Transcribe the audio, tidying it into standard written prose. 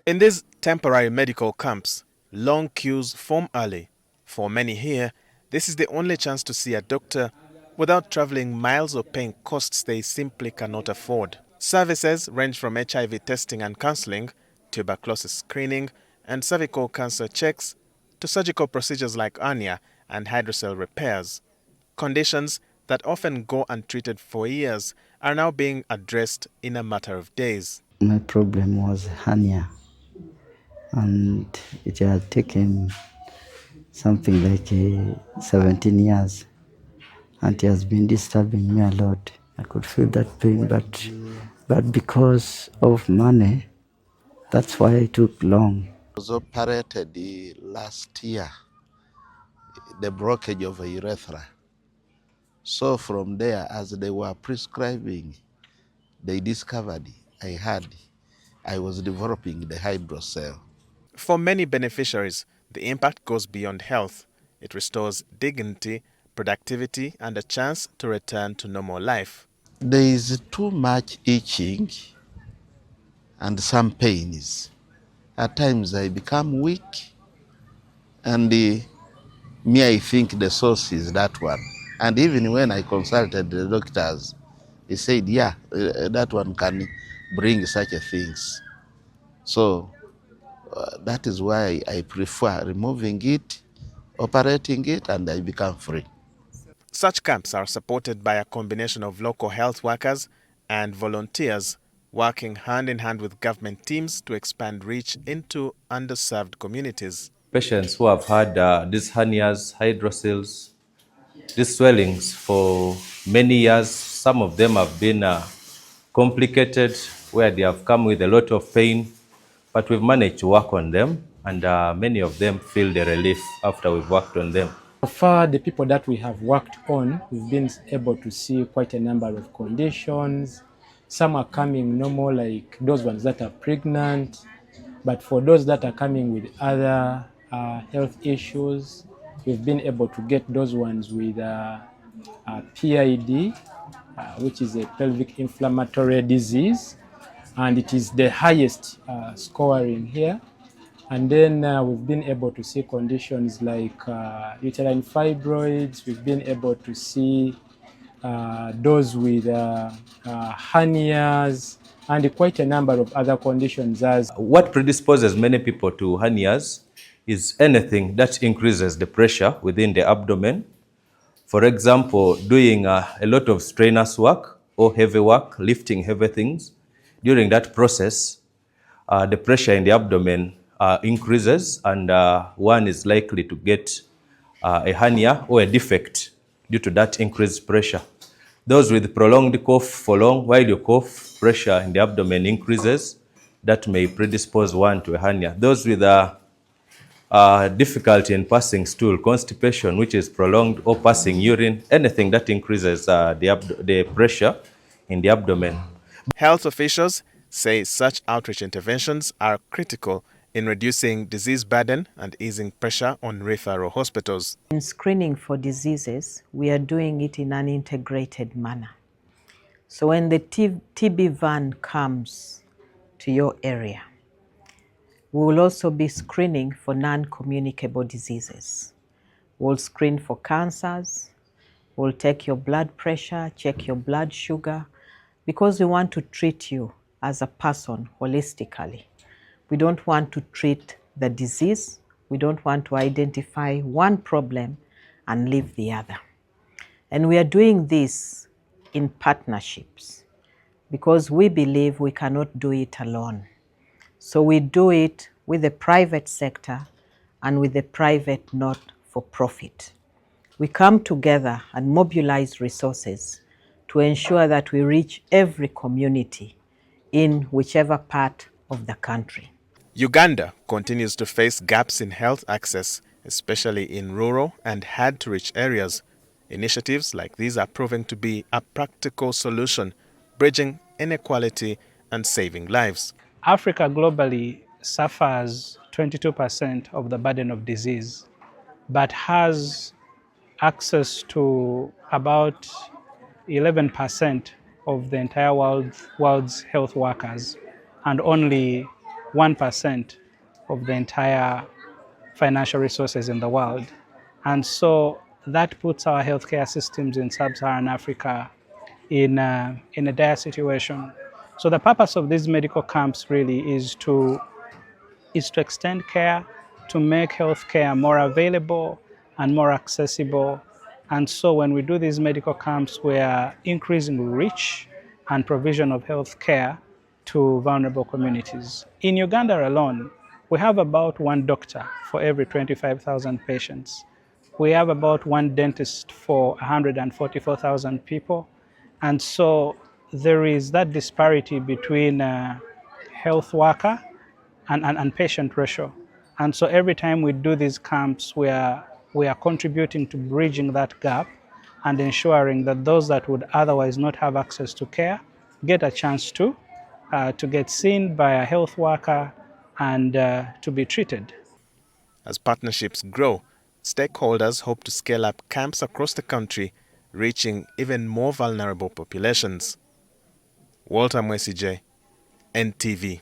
In these temporary medical camps, long queues form early. For many here, this is the only chance to see a doctor without traveling miles or paying costs they simply cannot afford. Services range from HIV testing and counseling, tuberculosis screening, and cervical cancer checks to surgical procedures like hernia and hydrocele repairs. Conditions that often go untreated for years are now being addressed in a matter of days. My problem was hernia, and it had taken something like 17 years, and it has been disturbing me a lot. I could feel that pain, but because of money, that's why it took long. I was operated last year, the blockage of a urethra. So from there, as they were prescribing, they discovered I was developing the hydrocele. For many beneficiaries, the impact goes beyond health. It restores dignity, productivity, and a chance to return to normal life. There is too much itching and some pains. At times I become weak, and I think the source is that one. And even when I consulted the doctors, he said, yeah, that one can bring such a things. So that is why I prefer removing it, operating it, and I become free. Such camps are supported by a combination of local health workers and volunteers working hand in hand with government teams to expand reach into underserved communities. Patients who have had these hernias, hydroceles, these swellings for many years, some of them have been complicated, where they have come with a lot of pain, but we've managed to work on them, and many of them feel the relief after we've worked on them. So far, the people that we have worked on, we've been able to see quite a number of conditions. Some are coming normal, like those ones that are pregnant, but for those that are coming with other health issues, we've been able to get those ones with PID, which is a pelvic inflammatory disease, and it is the highest scoring here. And then we've been able to see conditions like uterine fibroids. We've been able to see those with hernias, and quite a number of other conditions. What predisposes many people to hernias is anything that increases the pressure within the abdomen. For example, doing a lot of strenuous work or heavy work, lifting heavy things. During that process, the pressure in the abdomen increases, and one is likely to get a hernia or a defect due to that increased pressure. Those with prolonged cough for long, while your cough pressure in the abdomen increases, that may predispose one to a hernia. Those with difficulty in passing stool, constipation, which is prolonged, or passing urine, anything that increases the pressure in the abdomen. Health officials say such outreach interventions are critical in reducing disease burden and easing pressure on referral hospitals. In screening for diseases, we are doing it in an integrated manner. So when the TB van comes to your area, we will also be screening for non-communicable diseases. We'll screen for cancers, we'll take your blood pressure, check your blood sugar, because we want to treat you as a person holistically. We don't want to treat the disease. We don't want to identify one problem and leave the other. And we are doing this in partnerships because we believe we cannot do it alone. So we do it with the private sector and with the private not-for-profit. We come together and mobilize resources to ensure that we reach every community in whichever part of the country. Uganda continues to face gaps in health access, especially in rural and hard-to-reach areas. Initiatives like these are proving to be a practical solution, bridging inequality and saving lives. Africa globally suffers 22% of the burden of disease. but has access to about 11% of the entire world's health workers and only 1% of the entire financial resources in the world. And so that puts our healthcare systems in sub-Saharan Africa in a dire situation. So the purpose of these medical camps really is to extend care, to make healthcare more available and more accessible. And so when we do these medical camps, we are increasing reach and provision of healthcare to vulnerable communities. In Uganda alone, we have about one doctor for every 25,000 patients. We have about one dentist for 144,000 people. And so there is that disparity between health worker and patient ratio. And so every time we do these camps, we are contributing to bridging that gap and ensuring that those that would otherwise not have access to care get a chance to get seen by a health worker and to be treated. As partnerships grow, stakeholders hope to scale up camps across the country, reaching even more vulnerable populations. Walter Mwesije, NTV.